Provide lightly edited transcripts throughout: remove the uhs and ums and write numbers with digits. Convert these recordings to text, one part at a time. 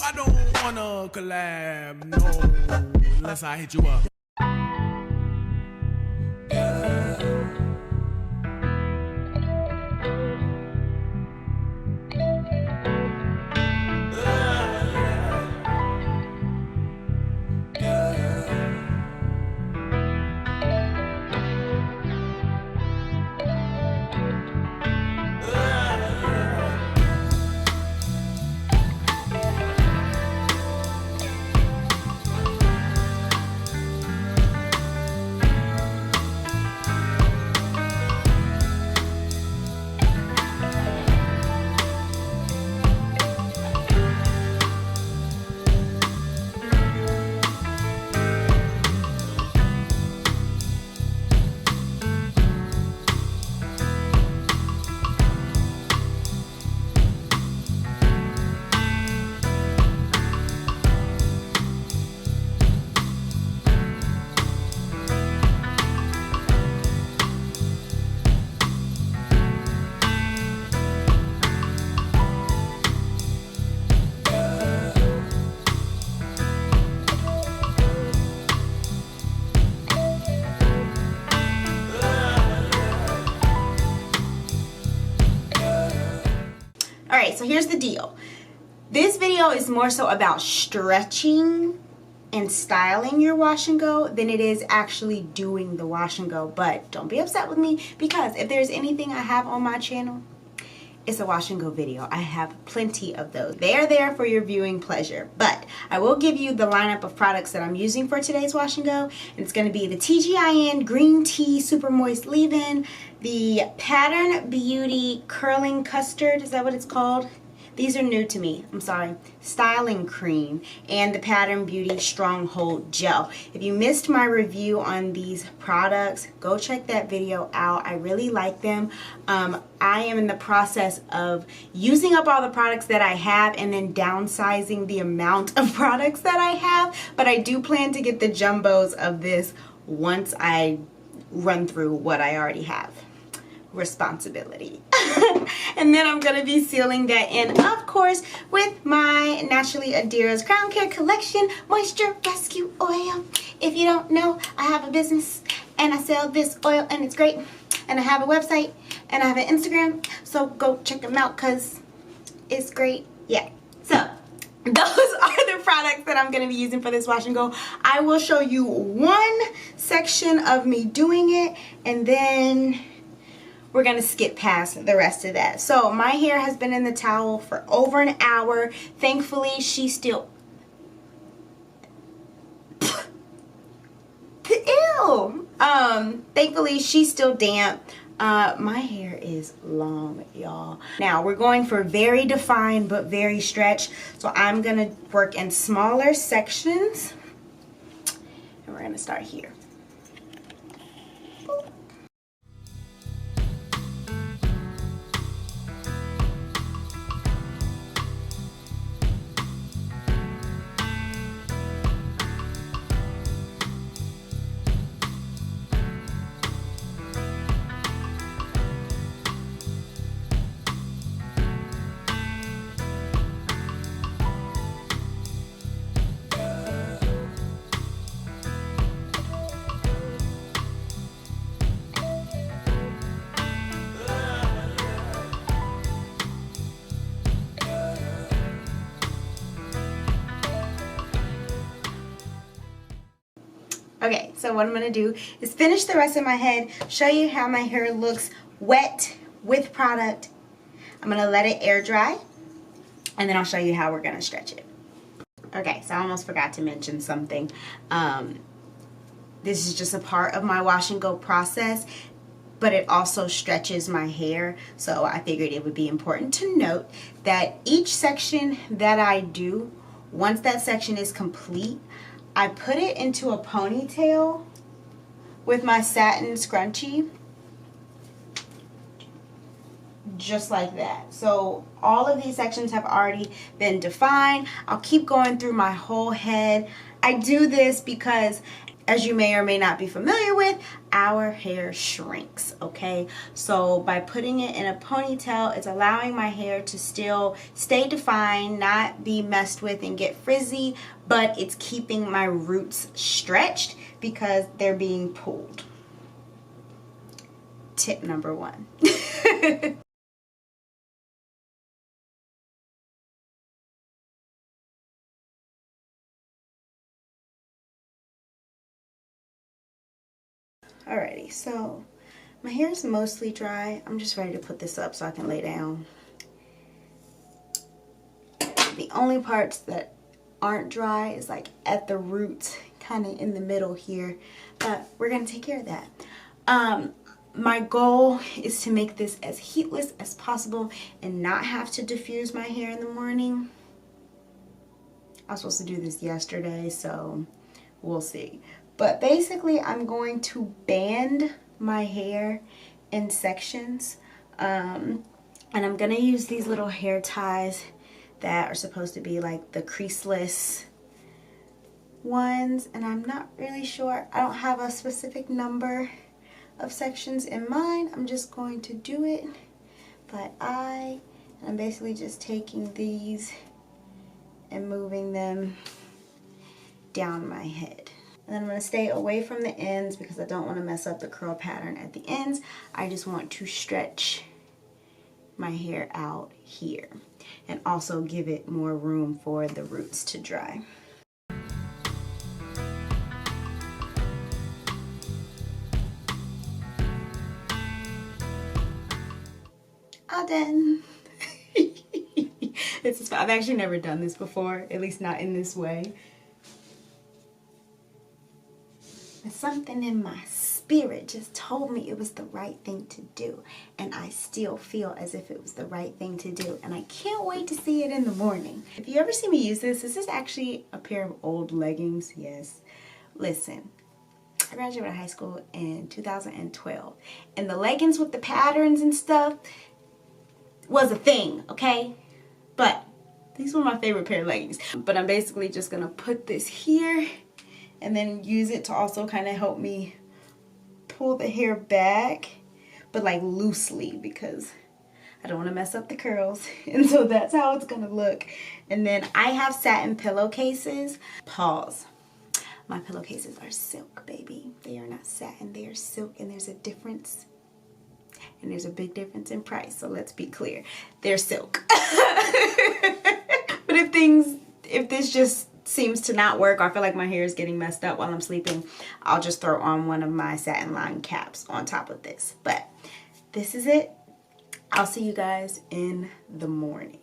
I don't wanna collab, no, unless I hit you up. Alright, so here's the deal. This video is more so about stretching and styling your wash and go than it is actually doing the wash and go. But don't be upset with me, because if there's anything I have on my channel, it's a wash and go video. I have plenty of those. They are there for your viewing pleasure. But I will give you the lineup of products that I'm using for today's wash and go. And it's going to be the TGIN Green Tea Super Moist Leave-In, the Pattern Beauty Curling Custard, is that what it's called? These are new to me, I'm sorry. Styling Cream, and the Pattern Beauty Stronghold Gel. If you missed my review on these products, go check that video out. I really like them. I am in the process of using up all the products that I have and then downsizing the amount of products that I have. But I do plan to get the jumbos of this once I run through what I already have. Responsibility. And then I'm going to be sealing that in, of course, with my Naturally Adira's Crown Care Collection Moisture Rescue Oil. If you don't know, I have a business and I sell this oil and it's great. And I have a website and I have an Instagram. So go check them out because it's great. Yeah. So those are the products that I'm going to be using for this wash and go. I will show you one section of me doing it, and then we're going to skip past the rest of that. So my hair has been in the towel for over an hour. Thankfully, she's still... Ew! Thankfully, she's still damp. My hair is long, y'all. Now, we're going for very defined but very stretched. So I'm going to work in smaller sections. And we're going to start here. Okay, so what I'm going to do is finish the rest of my head, show you how my hair looks wet with product. I'm going to let it air dry, and then I'll show you how we're going to stretch it. Okay, so I almost forgot to mention something. This is just a part of my wash and go process, but it also stretches my hair. So I figured it would be important to note that each section that I do, once that section is complete, I put it into a ponytail with my satin scrunchie, just like that. So all of these sections have already been defined. I'll keep going through my whole head. I do this because as you may or may not be familiar with, our hair shrinks, okay? So by putting it in a ponytail, it's allowing my hair to still stay defined, not be messed with and get frizzy, but it's keeping my roots stretched because they're being pulled. Tip number 1. Alrighty, so my hair is mostly dry. I'm just ready to put this up so I can lay down. The only parts that aren't dry is like at the roots, kind of in the middle here, but we're gonna take care of that. My goal is to make this as heatless as possible and not have to diffuse my hair in the morning. I was supposed to do this yesterday, so we'll see. But basically, I'm going to band my hair in sections. And I'm going to use these little hair ties that are supposed to be like the creaseless ones. And I'm not really sure. I don't have a specific number of sections in mind. I'm just going to do it by eye. And I'm basically just taking these and moving them down my head. And then I'm going to stay away from the ends because I don't want to mess up the curl pattern at the ends. I just want to stretch my hair out here and also give it more room for the roots to dry. All done. This is fun. I've actually never done this before, at least not in this way. Something in my spirit just told me it was the right thing to do, and I still feel as if it was the right thing to do, and I can't wait to see it in the morning. If you ever see me use this, this is actually a pair of old leggings. Yes, listen, I graduated high school in 2012, and the leggings with the patterns and stuff was a thing, okay? But these were my favorite pair of leggings. But I'm basically just gonna put this here and then use it to also kind of help me pull the hair back, but like loosely because I don't want to mess up the curls. And so that's how it's gonna look. And then I have satin pillowcases. Pause. My pillowcases are silk, baby. They are not satin, they are silk, and there's a difference. And there's a big difference in price, so let's be clear. They're silk. But if this just seems to not work, or I feel like my hair is getting messed up while I'm sleeping, I'll just throw on one of my satin lined caps on top of this. But this is it. I'll see you guys in the morning.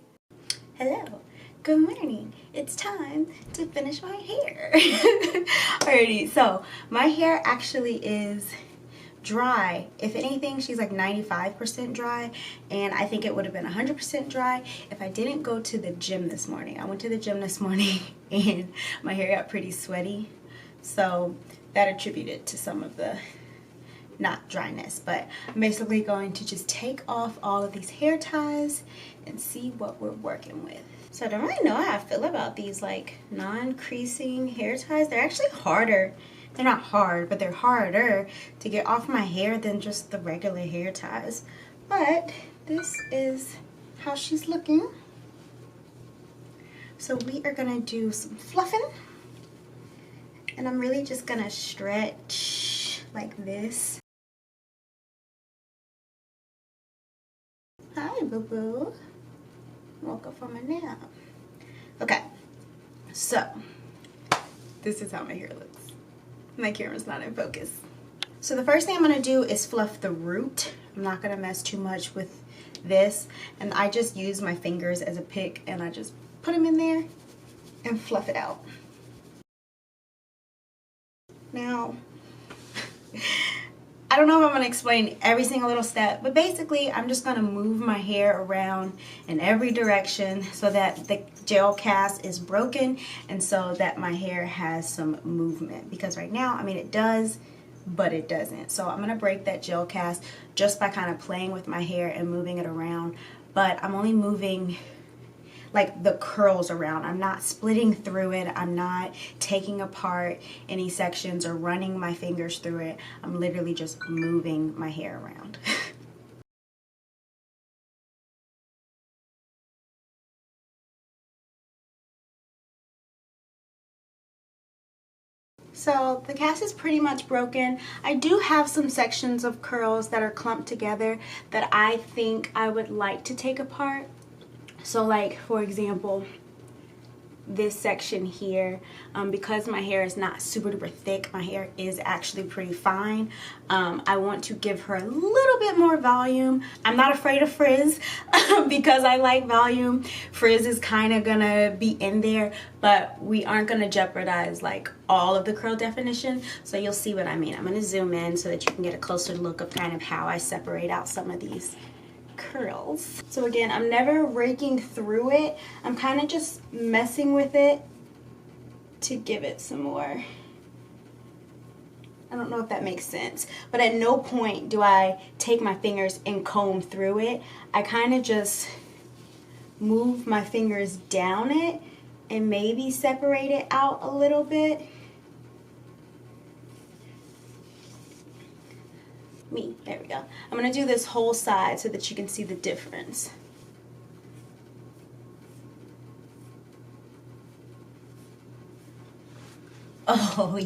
Hello, good morning. It's time to finish my hair. Alrighty, so my hair actually is dry. If anything, she's like 95% dry, and I think it would have been 100% dry if I didn't go to the gym this morning. I went to the gym this morning and my hair got pretty sweaty, so that attributed to some of the not dryness. But I'm basically going to just take off all of these hair ties and see what we're working with. So I don't really know how I feel about these like non-creasing hair ties. They're actually harder. They're not hard, but they're harder to get off my hair than just the regular hair ties. But this is how she's looking. So we are gonna do some fluffing. And I'm really just gonna stretch like this. Hi, boo-boo. Woke up from a nap. Okay, so this is how my hair looks. My camera's not in focus. So the first thing I'm gonna do is fluff the root. I'm not gonna mess too much with this. And I just use my fingers as a pick and I just put them in there and fluff it out. Now, I don't know if I'm gonna explain every single little step, but basically I'm just gonna move my hair around in every direction so that the gel cast is broken and so that my hair has some movement. Because right now, I mean, it does, but it doesn't. So I'm gonna break that gel cast just by kind of playing with my hair and moving it around. But I'm only moving like the curls around. I'm not splitting through it. I'm not taking apart any sections or running my fingers through it. I'm literally just moving my hair around. So the cast is pretty much broken. I do have some sections of curls that are clumped together that I think I would like to take apart. So like, for example, this section here, because my hair is not super duper thick, my hair is actually pretty fine. I want to give her a little bit more volume. I'm not afraid of frizz because I like volume. Frizz is kind of gonna be in there, but we aren't gonna jeopardize like all of the curl definition. So you'll see what I mean. I'm gonna zoom in so that you can get a closer look of kind of how I separate out some of these curls. So again, I'm never raking through it. I'm kind of just messing with it to give it some more. I don't know if that makes sense, but at no point do I take my fingers and comb through it. I kind of just move my fingers down it and maybe separate it out a little bit. There we go. I'm going to do this whole side so that you can see the difference. Oh,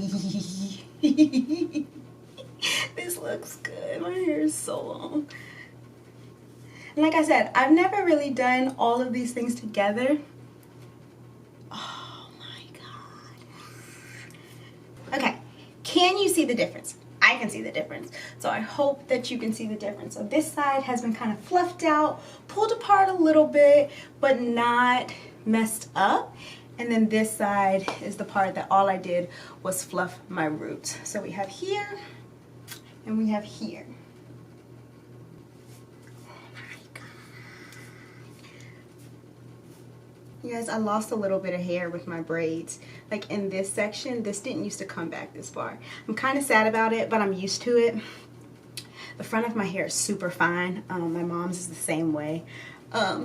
this looks good. My hair is so long. And like I said, I've never really done all of these things together. Oh my God. Okay, can you see the difference? I can see the difference. So I hope that you can see the difference. So this side has been kind of fluffed out, pulled apart a little bit, but not messed up. And then this side is the part that all I did was fluff my roots. So we have here and we have here. You guys, I lost a little bit of hair with my braids. Like in this section, this didn't used to come back this far. I'm kind of sad about it, but I'm used to it. The front of my hair is super fine. My mom's is the same way.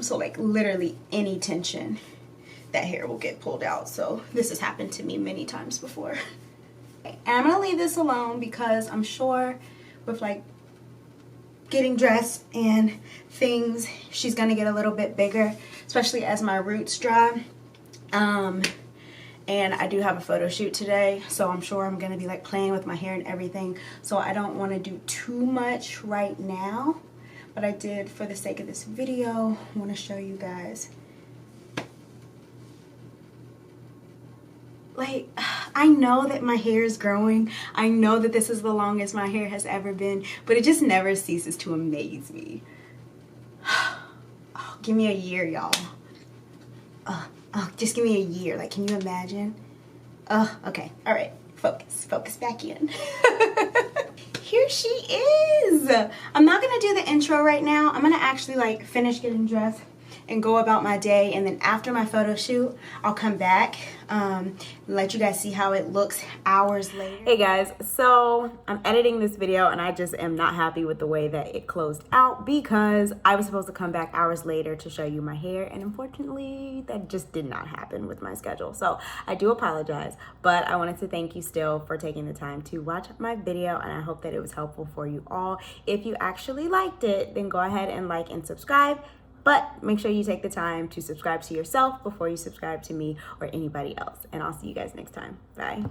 So like literally any tension, that hair will get pulled out. So this has happened to me many times before. And I'm gonna leave this alone because I'm sure with like getting dressed and things, she's gonna get a little bit bigger, especially as my roots dry. And I do have a photo shoot today, so I'm sure I'm gonna be like playing with my hair and everything, so I don't want to do too much right now, but I did, for the sake of this video, want to show you guys. Like, I know that my hair is growing. I know that this is the longest my hair has ever been, but it just never ceases to amaze me. Oh, give me a year, y'all. Just give me a year. Like, can you imagine? Okay. All right. Focus back in. Here she is. I'm not going to do the intro right now. I'm going to actually like finish getting dressed and go about my day, and then after my photo shoot I'll come back, let you guys see how it looks hours later. Hey guys, so I'm editing this video and I just am not happy with the way that it closed out because I was supposed to come back hours later to show you my hair, and unfortunately that just did not happen with my schedule. So I do apologize, but I wanted to thank you still for taking the time to watch my video, and I hope that it was helpful for you all. If you actually liked it, then go ahead and like and subscribe. But make sure you take the time to subscribe to yourself before you subscribe to me or anybody else. And I'll see you guys next time. Bye.